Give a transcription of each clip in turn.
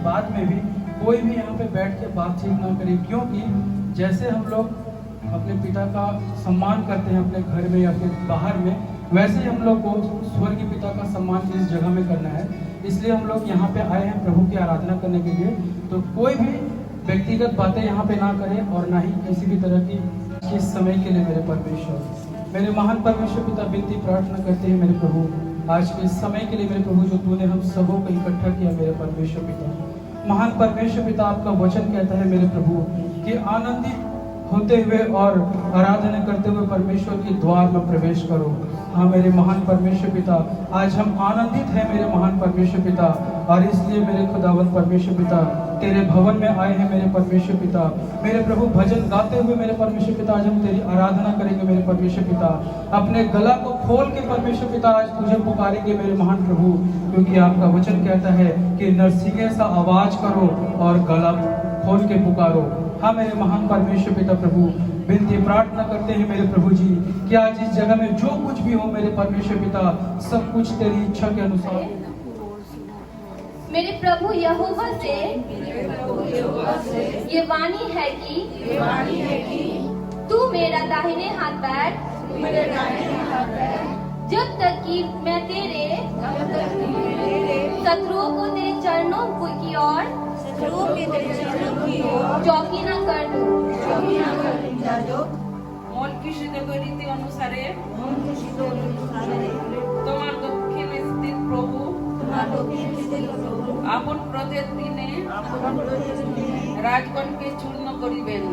बाद में भी कोई भी यहाँ पे बैठ के बातचीत ना करे, क्योंकि जैसे हम लोग अपने पिता का सम्मान करते हैं अपने घर में या फिर बाहर में, वैसे ही हम लोग को स्वर्गीय पिता का सम्मान इस जगह में करना है। इसलिए हम लोग यहाँ पे आए हैं प्रभु की आराधना करने के लिए। तो कोई भी व्यक्तिगत बातें यहाँ पे ना करें और ना ही किसी भी तरह की इस समय के लिए मेरे परमेश्वर, मेरे महान परमेश्वर पिता विनती प्रार्थना करते हैं मेरे प्रभु, आज के इस समय के लिए मेरे प्रभु जो तूने हम सबों को इकट्ठा किया मेरे परमेश्वर पिता, महान परमेश्वर पिता, आपका वचन कहता है मेरे प्रभु कि आनंदित होते हुए और आराधना करते हुए परमेश्वर के द्वार में प्रवेश करो। हाँ मेरे महान परमेश्वर पिता, आज हम आनंदित हैं मेरे महान परमेश्वर पिता, और इसलिए मेरे खुदावन परमेश्वर पिता तेरे भवन में आए हैं मेरे परमेश्वर पिता। मेरे प्रभु भजन गाते हुए मेरे परमेश्वर पिता आज हम तेरी आराधना करेंगे मेरे परमेश्वर पिता। अपने गला को खोल के परमेश्वर पिता आज तुझे पुकारेंगे मेरे महान प्रभु, क्योंकि आपका वचन कहता है कि नरसिंगे सा आवाज करो और गला खोल के पुकारो। हाँ मेरे महान परमेश्वर पिता प्रभु, विनती प्रार्थना करते हैं मेरे प्रभु जी कि आज इस जगह में जो कुछ भी हो मेरे परमेश्वर पिता, सब कुछ तेरी इच्छा के अनुसार। मेरे प्रभु यहोवा से ये वाणी है कि तू मेरा दाहिने हाथ बैठ, जब तक कि मैं तेरे शत्रुओं को तेरे चरणों की ओर चौकी न कर दूं। মলকিসিদকের রীতি অনুসারে তোমার দক্ষিণে স্থিত প্রভু আপন প্রজের দিনে রাজগণকে চূর্ণ করিবেন।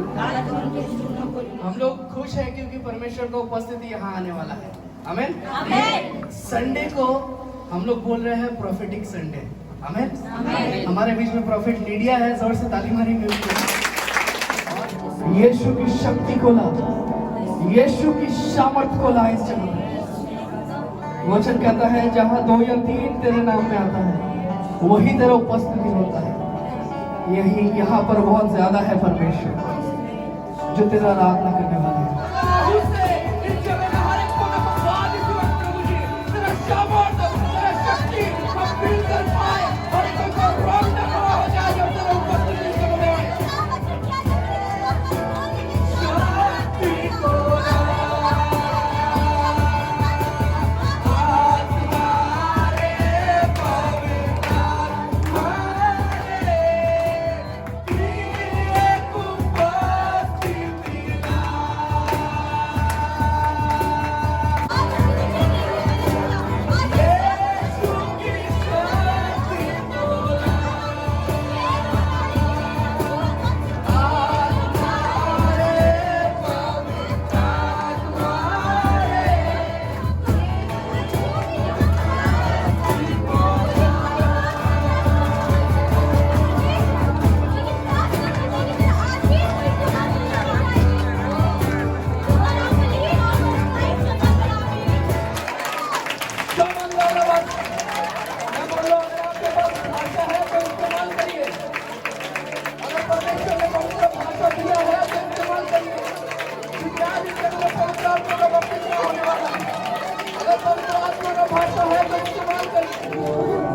हम लोग खुश हैं क्योंकि परमेश्वर का उपस्थिति यहाँ आने वाला है। आमेन। संडे को हम लोग बोल रहे हैं प्रोफेटिक संडे। आमेन। हमारे बीच में प्रॉफिट लीडिया है, जोर से ताली मारेंगे उसको। यीशु की शक्ति को ला, यीशु की सामर्थ को ला इस जगह में। वचन कहता है जहाँ 2 या 3 तेरे नाम में आता है वही तेरा उपस्थिति होता है। यही यहाँ पर बहुत ज्यादा है परमेश्वर जो तेरा आराधना करने वाला है।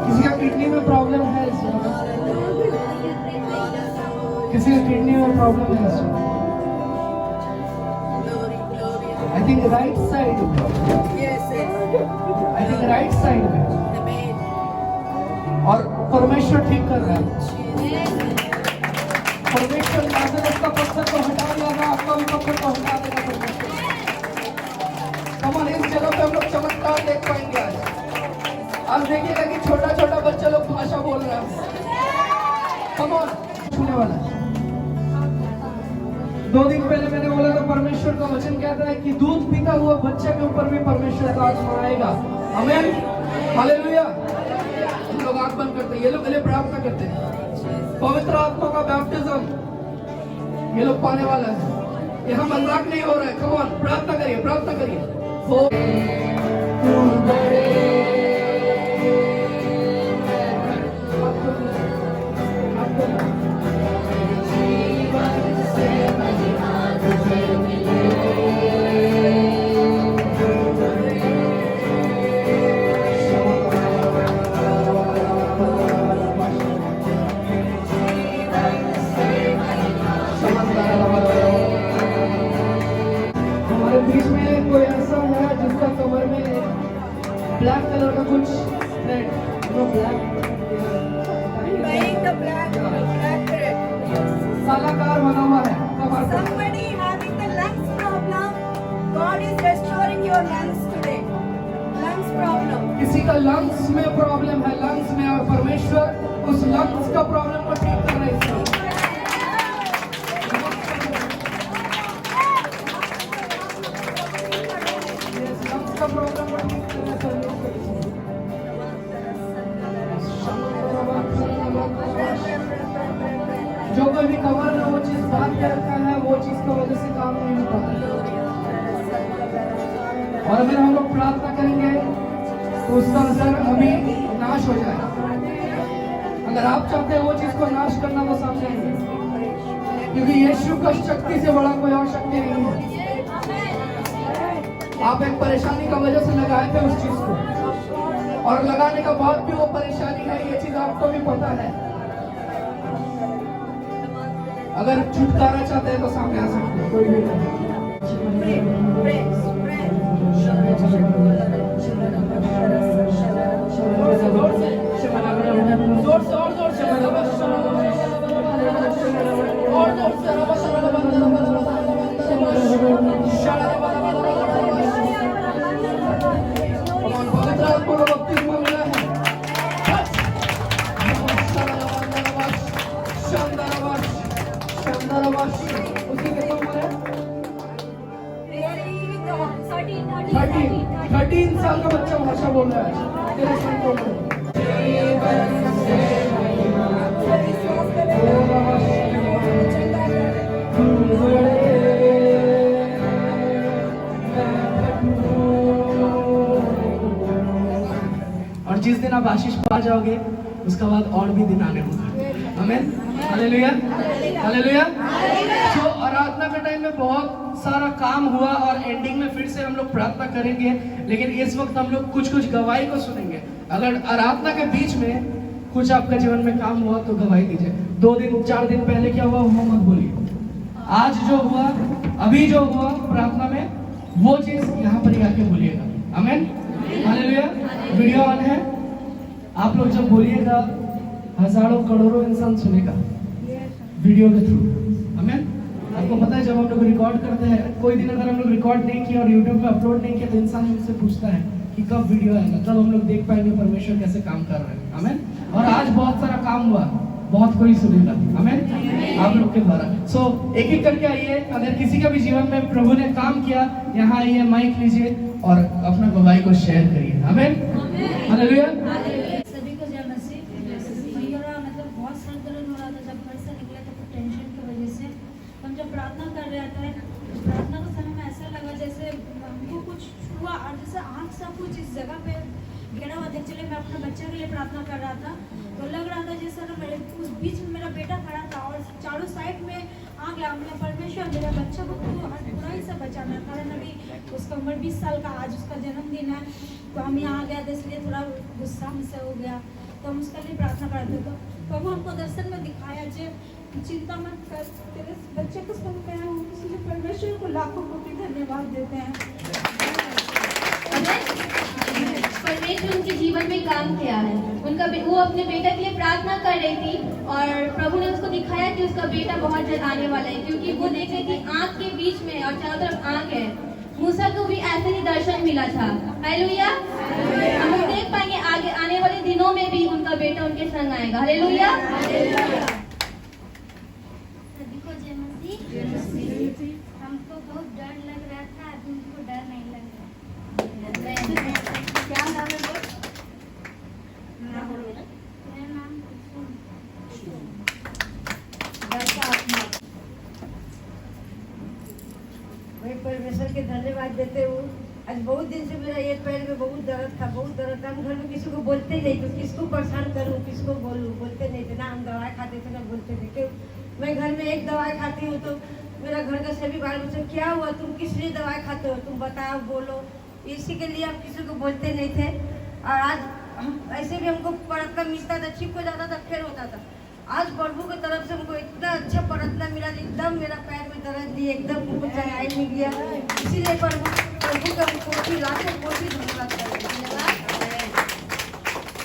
किसी का किडनी में प्रॉब्लम है, किसी का किडनी में प्रॉब्लम है। आई थिंक राइट साइड में, आई थिंक राइट साइड में, और परमेश्वर ठीक कर रहा है। परमेश्वर लाजरस का पत्थर को हटा देगा, आपका भी पत्थर को हटा देगा परमेश्वर। हमारे इस जगह पे हम लोग चमत्कार देख पाएंगे आज। आप देखिएगा कि छोटा छोटा बच्चा लोग भाषा बोल रहा है। कम ऑन, छूने वाला है। 2 दिन पहले मैंने बोला था परमेश्वर का वचन कहता है कि दूध पीता हुआ बच्चे के ऊपर भी परमेश्वर का आत्मा आएगा। आमीन, हालेलुया। हम लोग आंख बंद करते हैं, ये लोग पहले प्रार्थना करते हैं। पवित्र आत्मा का बैप्टिज्म ये लोग पाने वाला है। यहाँ मजाक नहीं हो रहा है। कम ऑन, प्रार्थना करिए, प्रार्थना करिए। ब्लैक कलर का कुछ थ्रेड जो ब्लैक सालाकार बना हुआ है कमर पर। Somebody having the lungs problem, God is restoring your lungs today. Lungs problem. किसी का लंग्स में प्रॉब्लम है, लंग्स में, और परमेश्वर उस लंग्स का प्रॉब्लम को ठीक कर रहे हैं। लंग्स का प्रॉब्लम को ठीक कर रहे हैं। जो कोई भी कमर में वो चीज बांध के रखा है, वो चीज की वजह से काम नहीं हो पाता। और अगर हम लोग प्रार्थना करेंगे तो उसका असर अभी नाश हो जाए। अगर आप चाहते हैं वो चीज को नाश करना, तो सामने आइए, क्योंकि यीशु का शक्ति से बड़ा कोई और शक्ति नहीं है। आप एक परेशानी का वजह से लगाए थे उस चीज को, और लगाने का बाद भी वो परेशानी है, ये चीज आपको भी पता है। अगर छुटकारा चाहते हैं तो सामने आ सकते हैं, कोई भी नहीं। उसकी कितनी उम्र है? 13 साल का बच्चा भाषा बोल रहा है। तेरे साथ बोल रहा और जिस दिन आप आशीष पा जाओगे उसका बाद और भी दिन आने होगा। आमीन, हालेलुया, हालेलुया। तो आराधना के टाइम में बहुत सारा काम हुआ और एंडिंग में फिर से हम लोग प्रार्थना करेंगे, लेकिन इस वक्त हम लोग कुछ गवाही को सुनेंगे। अगर आराधना के बीच में कुछ आपके जीवन में काम हुआ तो गवाही दीजिए। 2 दिन 4 दिन पहले क्या हुआ वो मत बोलिए। आज जो हुआ, अभी जो हुआ प्रार्थना में, वो चीज यहाँ पर ही आके बोलिएगा। आमीन, हालेलुया। वीडियो ऑन है, आप लोग जब बोलिएगा हजारों करोड़ों इंसान सुनेगा वीडियो के थ्रू। आमीन। आपको पता है जब हम लोग रिकॉर्ड करते हैं, कोई दिन अगर हम लोग रिकॉर्ड नहीं किया और यूट्यूब पे अपलोड नहीं किया तो इंसान हमसे पूछता है कि कब वीडियो आएगा, तब हम लोग देख पाएंगे परमेश्वर कैसे काम कर रहे हैं। आमीन। और आज बहुत सारा काम हुआ, बहुत कोई सुनेगा। आमीन, आप लोग के द्वारा। सो एक एक करके आइए। अगर किसी का भी जीवन में प्रभु ने काम किया, यहाँ आइए, माइक लीजिए और अपना गवाही को शेयर करिए। आमीन, हालेलुया। सभी को जय मसीह। मेरा मतलब बहुत सर दर्द हो रहा था जब घर से निकले तो कुछ टेंशन की वजह से। हम जब प्रार्थना कर रहे थे, प्रार्थना के समय में ऐसा लगा जैसे हमको कुछ हुआ और जैसे आँख से कुछ इस जगह पे घेरा हुआ। एक्चुअली मैं अपने बच्चे के लिए प्रार्थना कर रहा था, तो लग रहा था जैसे ना मेरे उस बीच में मेरा बेटा खड़ा था और चारों साइड में आग लगा। मैंने परमेश्वर मेरे बच्चे को बुराई से बचाना, कारण अभी उसका उम्र 20 साल का, आज उसका जन्मदिन है, तो हम यहाँ आ गया था इसलिए थोड़ा गुस्सा हमसे हो गया, तो हम उसके लिए प्रार्थना करते। तो प्रभु हमको दर्शन में दिखाया जे चिंता मत कर, तेरे बच्चे को सब गया हूँ, इसलिए परमेश्वर को लाखों कोटि धन्यवाद देते हैं। परमेश्वर उनके जीवन में काम किया है। वो अपने बेटा के लिए प्रार्थना कर रही थी और प्रभु ने उसको दिखाया कि उसका बेटा बहुत जल्द आने वाला है, क्योंकि वो देख रही थी आँख के बीच में और चारों तरफ आँख है। मूसा को भी ऐसे ही दर्शन मिला था। हालेलुया। हम लोग देख पाएंगे आगे आने वाले दिनों में भी उनका बेटा उनके संग आएगा। हालेलुया। सभी को जय मसीह। हमको बहुत डर लग रहा था, अब उनको डर नहीं लग रहा। क्या नाम है वो? मेरा नाम कुसुम। मैं परमेश्वर के धन्यवाद देते हूँ। आज बहुत दिन से मेरा ये पैर में बहुत दर्द था, बहुत दर्द था। हम घर में किसी को बोलते ही नहीं थे, किसको परेशान करूँ, किसको बोलूँ, बोलते नहीं थे ना। हम दवाई खाते थे ना बोलते थे। क्यों? मैं घर में एक दवाई खाती हूँ तो मेरा घर का सभी बाल बच्चे क्या हुआ, तुम किस लिए दवाई खाते हो, तुम बताओ, बोलो। इसी के लिए हम किसी को बोलते नहीं थे। और आज ऐसे भी हमको प्रार्थना मिलता था, ठीक हो जाता था, फिर होता था। आज प्रभु की तरफ से हमको इतना अच्छा प्रार्थना मिला, एकदम मेरा पैर में दर्द दी, एकदम हमको चढ़ाई मिल गया। इसीलिए प्रभु का हमको लाखों कोटि धन्यवाद।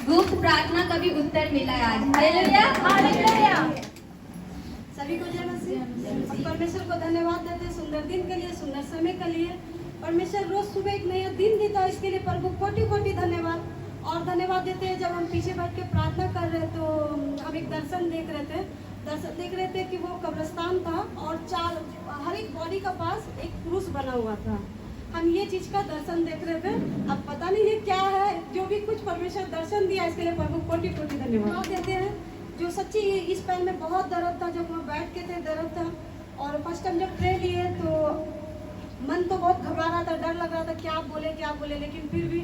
गुप्त प्रार्थना का भी उत्तर मिला है आज। Hallelujah, hallelujah. सभी को जय मसीह। हम परमेश्वर को धन्यवाद देते हैं सुंदर दिन के लिए, सुंदर समय के लिए। परमेश्वर रोज सुबह एक नया दिन देता है, इसके लिए प्रभु कोटि कोटि धन्यवाद। और धन्यवाद देते हैं जब हम पीछे बैठ के प्रार्थना कर रहे तो हम एक दर्शन देख रहे थे कि वो कब्रिस्तान था और हर एक बॉडी का पास एक क्रूस बना हुआ था। हम ये चीज का दर्शन देख रहे थे। अब पता नहीं ये क्या है, जो भी कुछ परमेश्वर दर्शन दिया इसके लिए प्रभु कोटि कोटि धन्यवाद देते हैं। जो सच्ची इस पैर में बहुत दर्द था, जब वहाँ बैठ के थे दर्द था। और फर्स्ट टाइम जब प्रे लिए तो मन तो बहुत घबरा रहा था, डर लग रहा था क्या बोले, लेकिन फिर भी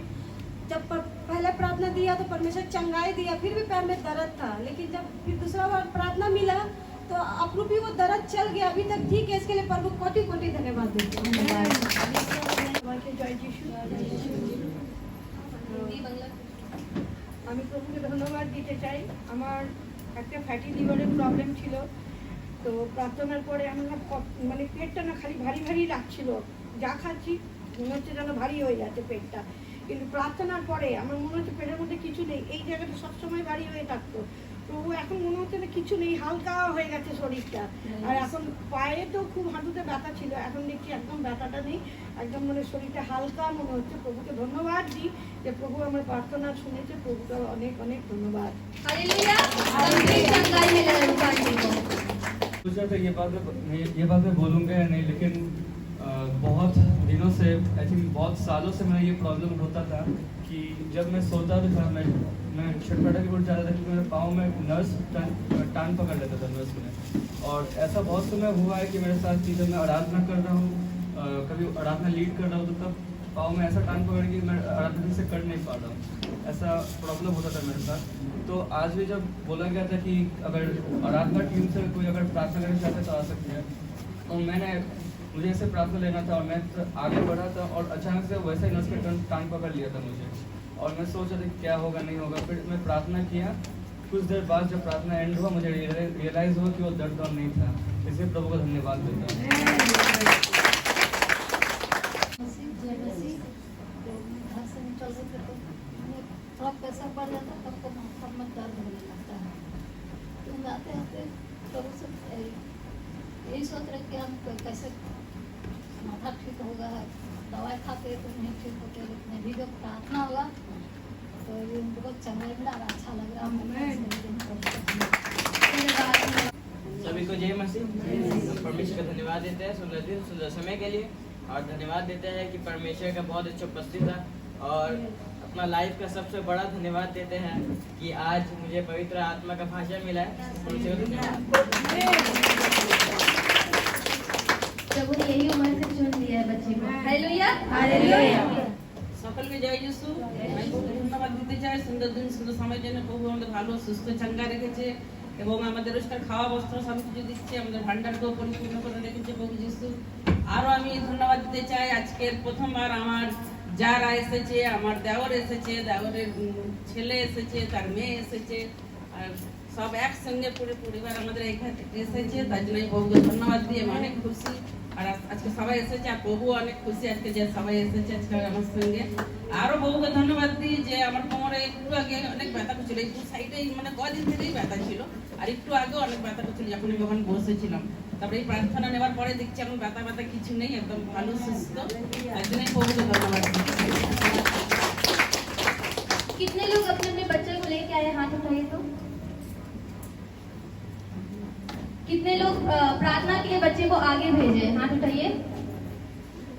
जब पहले प्रार्थना दिया तो परमेश्वर चंगाई दिया, फिर भी पैर में दर्द था। लेकिन जब फिर दूसरा बार प्रार्थना मिला तो अपरूपी वो दर्द चल गया, अभी तक ठीक है। इसके लिए प्रभु कोटि कोटि धन्यवाद देते हैं। আমি প্রভুকে ধন্যবাদ দিতে চাই। আমার একটা ফ্যাটি লিভারের প্রবলেম ছিল, তো প্রার্থনার পরে আমার না মানে পেটটা না খালি ভারী ভারী লাগছিল, যা খাচ্ছি মনে হচ্ছে যেন ভারী হয়ে যাচ্ছে পেটটা। কিন্তু প্রার্থনার পরে আমার মনে হচ্ছে পেটের মধ্যে কিছু নেই, এই জায়গাটা সবসময় ভারী হয়ে থাকতো। প্রভু এখন মনে হচ্ছে না কিছু নেই, হালকা হয়ে গেছে শরীরটা। আর এখন পায়ে তো খুব হাঁটুতে ব্যথা ছিল, এখন দেখছি একদম ব্যথাটা নেই, একদম মানে শরীরটা হালকা মনে হচ্ছে। প্রভুকে ধন্যবাদ দিই যে প্রভু আমার প্রার্থনা শুনেছে, প্রভুকে অনেক অনেক ধন্যবাদ। हालेलुया। कंप्लीट चंगाई मिला है रूपाल जी को। सोचा था ये बात मैं बोलूँगा या नहीं, लेकिन बहुत दिनों से, आई थिंक बहुत सालों से मेरा ये प्रॉब्लम होता था कि जब मैं सोता भी था मैं छटपटा की ओर जाता था कि मेरे पाँव में नर्स टांग पकड़ लेता था नर्स में। और ऐसा बहुत समय हुआ है कि मेरे साथ कि जब मैं आराधना कर रहा हूँ, कभी आराधना लीड कर रहा हूँ, तो तब पाँव में ऐसा टांग पकड़ के मैं आराधना से कर नहीं पा रहा हूँ। ऐसा प्रॉब्लम होता था मेरे साथ। तो आज भी जब बोला गया था कि अगर आराधना टीम से कोई अगर प्रार्थना करना चाहते तो आ सकते हैं, तो मुझे ऐसे प्रार्थना लेना था और मैं आगे बढ़ा था और अचानक से वैसे ही नस के टांग पकड़ लिया था मुझे। और मैं सोच रहा था क्या होगा नहीं होगा। फिर मैं प्रार्थना किया, कुछ देर बाद जब प्रार्थना एंड हुआ मुझे रियलाइज़ हुआ कि वो दर्द और नहीं था। इसलिए प्रभु को धन्यवाद देता हूँ। जय मसीह। तो घर से निकल रहे थे तो थोड़ा पैसा बढ़ जाता, तब तो माथा में दर्द होने लगता है। तो आते आते प्रभु से यही सोच रहे कि हम कैसे माथा ठीक होगा, दवाई खाते तो नहीं ठीक होते, लेकिन अभी जब प्रार्थना होगा तो ये उनको चंगाई मिला और अच्छा लग रहा है। सभी को जय मसीह। हम परमेश्वर का धन्यवाद देते हैं सुंदर दिन सुंदर समय के लिए, और धन्यवाद देते हैं कि परमेश्वर का बहुत अच्छा उपस्थित है। और अपना लाइफ का सबसे बड़ा धन्यवाद देते हैं कि आज मुझे पवित्र आत्मा का भाषण मिला है। परमेश्वर को धन्यवाद। प्रभु ने यही उम्र से चुन लिया है बच्चे को। Hallelujah, hallelujah. সকলকে জয় যিশু। আমি খুব ধন্যবাদ দিতে চাই সুন্দর দিন সুন্দর সময়ের জন্য। প্রভু আমাদের ভালো সুস্থ চাঙ্গা রেখেছে এবং আমাদের রোজকার খাওয়া বস্ত্র সব কিছু দিচ্ছে, আমাদের ভান্ডারকেও পরিপূর্ণ করে রেখেছে প্রভু যিশু। আরও আমি ধন্যবাদ দিতে চাই আজকের প্রথমবার আমার যারা এসেছে, আমার দেওর এসেছে, দেওরের ছেলে এসেছে, তার মেয়ে এসেছে, আর সব একসঙ্গে পুরো পরিবার আমাদের এখানে এসেছে। তার জন্য আমি প্রভুকে ধন্যবাদ দিই, আমি অনেক খুশি। আর আজকে সবাই এসেছে আর প্রভু অনেক খুশি আজকে যে সবাই এসেছে আজকে আমার সঙ্গে। আরও প্রভুকে ধন্যবাদ দিই যে আমার কোমরে একটু আগে অনেক ব্যথা করছিল, একটু সাইডে মানে কদিন থেকেই ব্যথা ছিল, আর একটু আগেও অনেক ব্যথা করছিল যখন আমি ওখানে বসেছিলাম। তারপরে এই প্রার্থনা নেওয়ার পরে দেখছি এখন ব্যথা কিছু নেই, একদম ভালো সুস্থ। তার জন্য প্রভুকে ধন্যবাদ দিই। कितने लोग अपने अपने बच्चे को लेके आए, हाथ उठाइए तो। कितने लोग प्रार्थना के लिए बच्चे को आगे भेजे, हाथ उठाइए।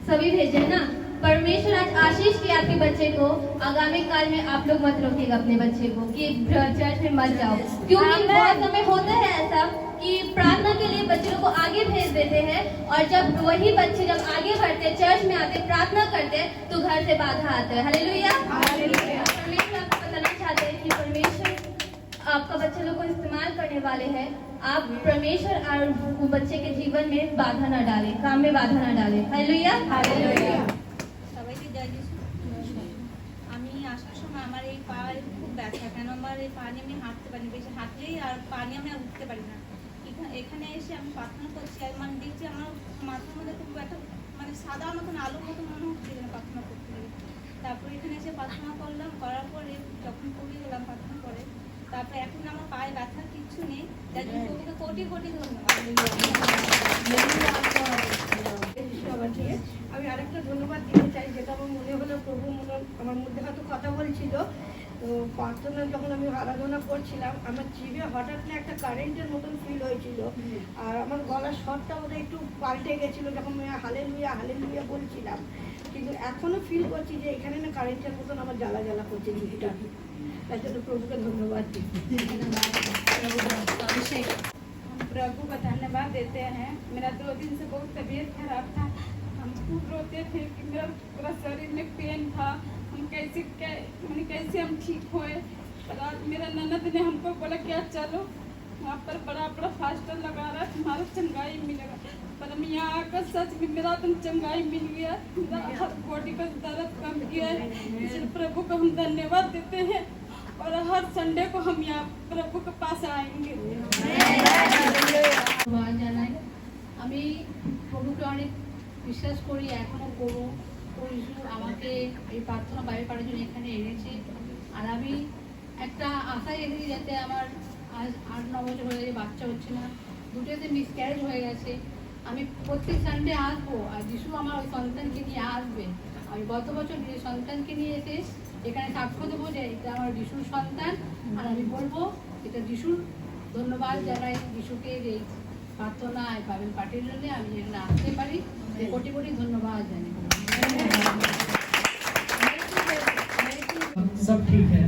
सभी भेजे ना। परमेश्वर आज आशीष किया आपके बच्चे को। आगामी काल में आप लोग मत रोकिएगा अपने बच्चे को कि चर्च में मत जाओ, क्योंकि बहुत समय होता है ऐसा कि प्रार्थना के लिए बच्चे को आगे भेज देते हैं और जब वही बच्चे जब आगे बढ़ते, चर्च में आते, प्रार्थना करते, तो घर से बाधा आते हैं। Hallelujah, hallelujah. परमेश्वर आपको बताना चाहते हैं कि परमेश्वर आपका बच्चे लोग को इस्तेमाल करने वाले हैं। आप परमेश्वर और वो बच्चे के जीवन में बाधा ना डाले, काम में बाधा ना डाले। Hallelujah, hallelujah. সবাইকে জয় যিশু। আমি আসার সময় আমার এই পায়ে খুব ব্যথা, কেন আমার এই পা নিয়ে আমি হাঁটতে পারি, বেশি হাঁটলেই আর পা নিয়ে আমি আর উঠতে পারি না। এখানে এসে আমি প্রার্থনা করছি আর মানে দেখছি আমার মাথার মধ্যে খুব একটা মানে সাদা মতন আলোর মতন মনে হচ্ছে যেন প্রার্থনা করতে পারি। তারপর এখানে এসে প্রার্থনা করলাম, করার পরে যখন পুরী গেলাম প্রার্থনা করে, তারপর এখন আমার পায়ে ব্যথার কিচ্ছু নেই, যার জন্য প্রভুকে কোটি কোটি ধন্যবাদ। আমি আরেকটা ধন্যবাদ দিতে চাই, যেটা আমার মনে হলো প্রভু আমার মধ্যে হয়তো কথা বলছিল। তো প্রার্থনা যখন আমি আরাধনা করছিলাম, আমার জিভে হঠাৎ না একটা কারেন্টের মতন ফিল হয়েছিল, আর আমার গলার স্বরটা বোধহয় একটু পাল্টে গেছিলো যখন আমি হালেলুয়া হালেলুয়া বলছিলাম। কিন্তু এখনো ফিল করছি যে এখানে না কারেন্টের মতন আমার জ্বালা জ্বালা করছে জিভটা। তার জন্য প্রভুকে ধন্যবাদ দিই। प्रभु का धन्यवाद देते हैं। मेरा 2 दिन से बहुत तबीयत खराब था, हम खूब रोते थे कि मेरा पूरा शरीर में पेन था, हम कैसे हम ठीक हुए। पर आज मेरा ननद ने हमको बोला क्या चलो वहाँ पर बड़ा बड़ा फास्टर लगा रहा है, तुम्हारा चंगाई मिलेगा। पर हम यहाँ आकर सच में मेरा तो चंगाई मिल गया, मेरा हर बॉडी का दर्द कम गया है। इसलिए प्रभु को हम धन्यवाद देते हैं, और हर संडे को हम यहाँ प्रभु के पास आएंगे। জানাই আমি প্রভুকে অনেক বিশ্বাস করি, এখনো করবো। আমাকে এই প্রার্থনা বাইরে করার জন্য এখানে এনেছে, আর আমি একটা আশায় এনেছি যাতে আমার আজ 8-9 বছর হয়ে গেছে, বাচ্চা হচ্ছে না, দুটোতে মিসক্যারেজ হয়ে গেছে। আমি প্রত্যেক সানডে আসবো, আর যিশু আমার ওই সন্তানকে নিয়ে আসবে। আমি গত বছর সন্তানকে নিয়ে এসে এখানে সাক্ষ্য দেবো যে এটা আমার যিশুর সন্তান, আর আমি বলবো এটা যিশুর ধন্যবাদ জানাই, যিশুকে এই প্রার্থনা বাইবেল পাঠের জন্য আমি এখানে আসতে পারি, কোটি কোটি ধন্যবাদ জানাই। सब ठीक है,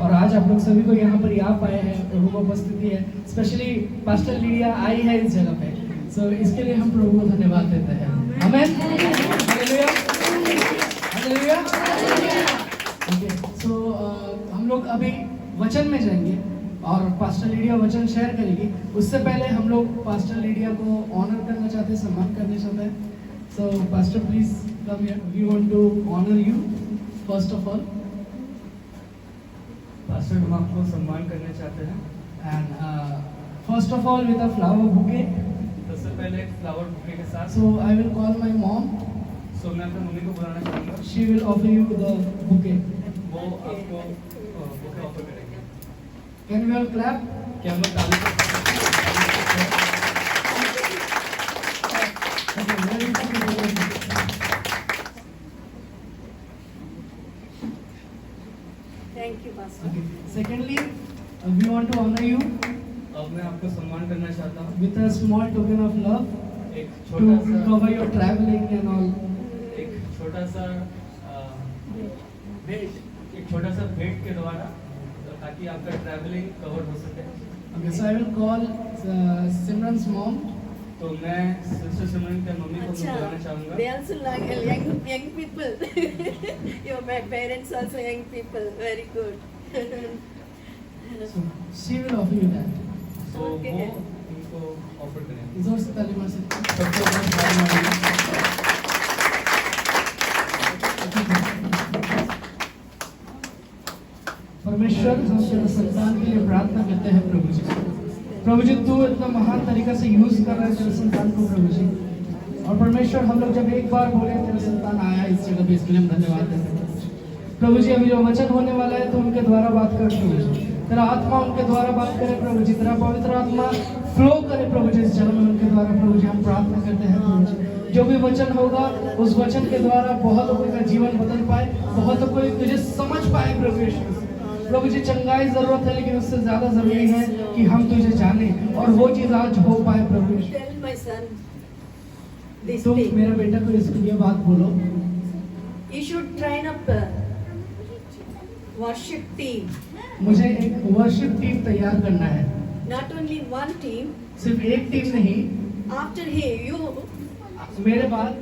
और आज आप लोग सभी को यहाँ पर याद पाए हैं, प्रभु की उपस्थिति है, स्पेशली पास्टर लीडिया आई है इस जगह पे, सो इसके लिए हम प्रभु को धन्यवाद देते हैं। आमेन, हालेलुया, हालेलुया। ओके, सो हम लोग अभी वचन में जाएंगे और पास्टर लीडिया वचन शेयर करेगी। उससे पहले हम लोग पास्टर लीडिया को ऑनर करना चाहते हैं, सम्मान करना चाहते हैं। So pastor please come here, we want to honour you first of all. Pastor हम आपको सम्मान करना चाहते हैं, And first of all with a flower bouquet. सबसे पहले एक फ्लावर बुके के साथ। So I will call my mom. सो मैं अपनी मम्मी को बुलाना चाहूँगा, She will offer you the bouquet. वो आपको बुके ऑफर करेंगे। Can we all clap? क्या हम लोग ताली Okay, very good. Thank you pastor. Okay. Secondly, we want to honor you अब मैं आपको सम्मान करना चाहता हूँ with a small token of love एक to छोटा सा cover your traveling and all. एक छोटा सा भेंट, एक छोटा सा भेंट के द्वारा, ताकि आपका ट्रैवलिंग कवर हो सके। Okay, so I will call Simran's mom. तो मैं सिस्टर सिमरन के मम्मी को बुलाना चाहूँगा। They also like young people. Your parents also young people. Very good. So she will offer you that. तो Okay. वो उनको ऑफर करेंगे। जोर से ताली मार सकते हैं। सबसे बड़ा ताली मारेंगे। परमेश्वर हम तेरे संतान के लिए प्रार्थना करते हैं प्रभु जी। प्रभु जी तू इतना महान तरीका से यूज कर रहा है तेरे संतान को प्रभु जी, और परमेश्वर हम लोग जब एक बार बोले तेरे संतान आया इस जगह पे, इसके लिए हम धन्यवाद देते हैं प्रभु जी। अभी जो वचन होने वाला है तो उनके द्वारा बात कर प्रभु जी, तेरा आत्मा उनके द्वारा बात करे प्रभु जी, तेरा पवित्र आत्मा फ्लो करे प्रभु जी इस जगह में उनके द्वारा प्रभु जी। हम प्रार्थना करते हैं प्रभु जी, जो भी वचन होगा उस वचन के द्वारा बहुत कोई का जीवन बदल पाए, बहुत कोई तुझे समझ पाए प्रभु यीशु। प्रभु जी चंगाई जरूरत है, लेकिन उससे ज्यादा जरूरी है कि हम तुझे जाने, और वो चीज आज हो पाए प्रभु यीशु। Tell my son this तुम thing. मेरे बेटा को इसके लिए बात बोलो। You should train up a worship team. मुझे एक वर्शिप टीम तैयार करना है, Not only one team. सिर्फ एक टीम नहीं, After him, you, मेरे बाद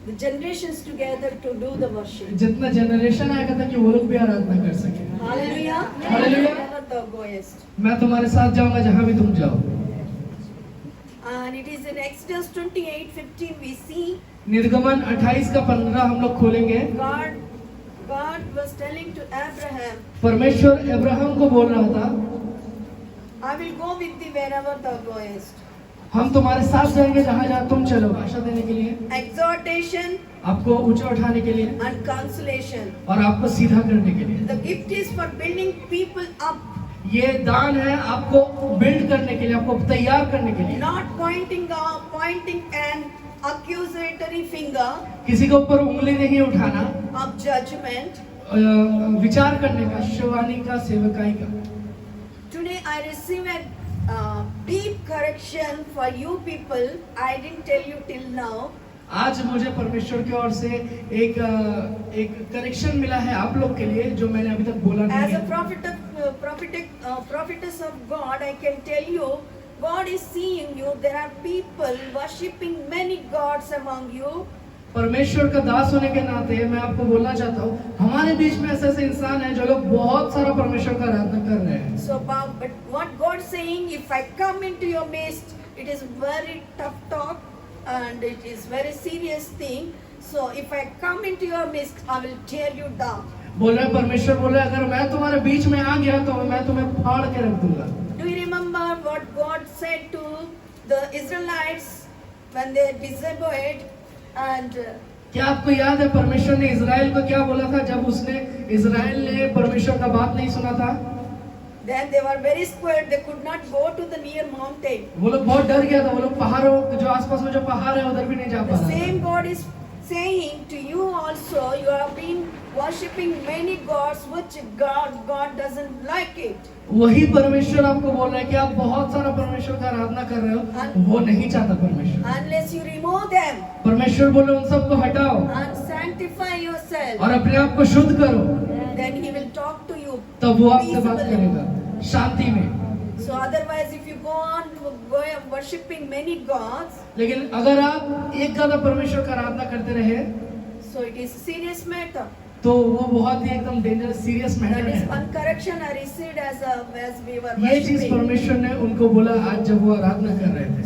the generations together to do the worship. जितना जनरेशन आएगा ताकि वो लोग भी आराधना कर सके। Hallelujah. Hallelujah. Wherever thou goest. मैं तुम्हारे साथ जाऊंगा जहां भी तुम जाओ। And it is in Exodus 28:15 we see निर्गमन 28 का 15 हम लोग खोलेंगे। God was telling to Abraham, परमेश्वर अब्राहम को बोल रहा था, I will go with thee wherever thou goest. हम तुम्हारे साथ जाएंगे जहाँ जहाँ तुम चलो, आशा देने के लिए, exhortation, आपको ऊंचा उठाने के लिए and consolation. और आपको सीधा करने के लिए। The gift is for building people up, ये दान है आपको बिल्ड करने के लिए, आपको तैयार करने के लिए, not pointing an accusatory finger किसी के ऊपर उंगली नहीं उठाना, of judgment. विचार करने का, शिवानी का, सेवकाई का। Today I receive a deep correction for you people. I didn't tell you till now. आज मुझे परमेश्वर की ओर से एक करेक्शन मिला है आप लोग के लिए, जो मैंने अभी तक बोला नहीं As a है। prophetess of God, I can tell you, God is seeing you. There are people worshipping many gods among you. परमेश्वर का दास होने के नाते मैं आपको बोलना चाहता हूँ, हमारे बीच में ऐसे ऐसे इंसान हैं जो लोग बहुत सारा परमेश्वर का आराधना कर रहे हैं। So, but what God is saying, if I come into your midst, it is very tough talk and it is very serious thing. So, if I come into your midst, I will tear you down. बोल रहे परमेश्वर बोल रहे, अगर मैं तुम्हारे बीच में आ गया तो मैं तुम्हें फाड़ के रख दूंगा। Do you remember what God said to the Israelites when they disobeyed? And क्या आपको याद है परमेश्वर ने इजराइल को क्या बोला था जब उसने इजराइल ने परमेश्वर का बात नहीं सुना था? then they were very scared. They could not go to the near mountain. वो लोग बहुत डर गया था, वो लोग पहाड़ों जो आसपास में जो पहाड़ है उधर भी नहीं जा पा The रहा same God is saying to you also, you have been worshipping many gods which God doesn't like it. वही परमेश्वर आपको बोल रहा है कि आप बहुत सारा परमेश्वर का आराधना कर रहे हो, वो नहीं चाहता परमेश्वर। Unless you remove them परमेश्वर बोले उन सबको हटाओ and sanctify yourself, और अपने आप को शुद्ध करो, then He will talk to you तब वो आपसे बात peaceably. करेगा शांति में। So otherwise, if you go on worshipping many gods, लेकिन अगर आप एक ज्यादा परमेश्वर का आराधना करते रहे so it is serious matter. तो वो बहुत ही एकदम dangerous serious That matter is है। one correction I received as we were ये चीज worshipping. परमेश्वर ने उनको बोला आज जब वो आराधना कर रहे थे।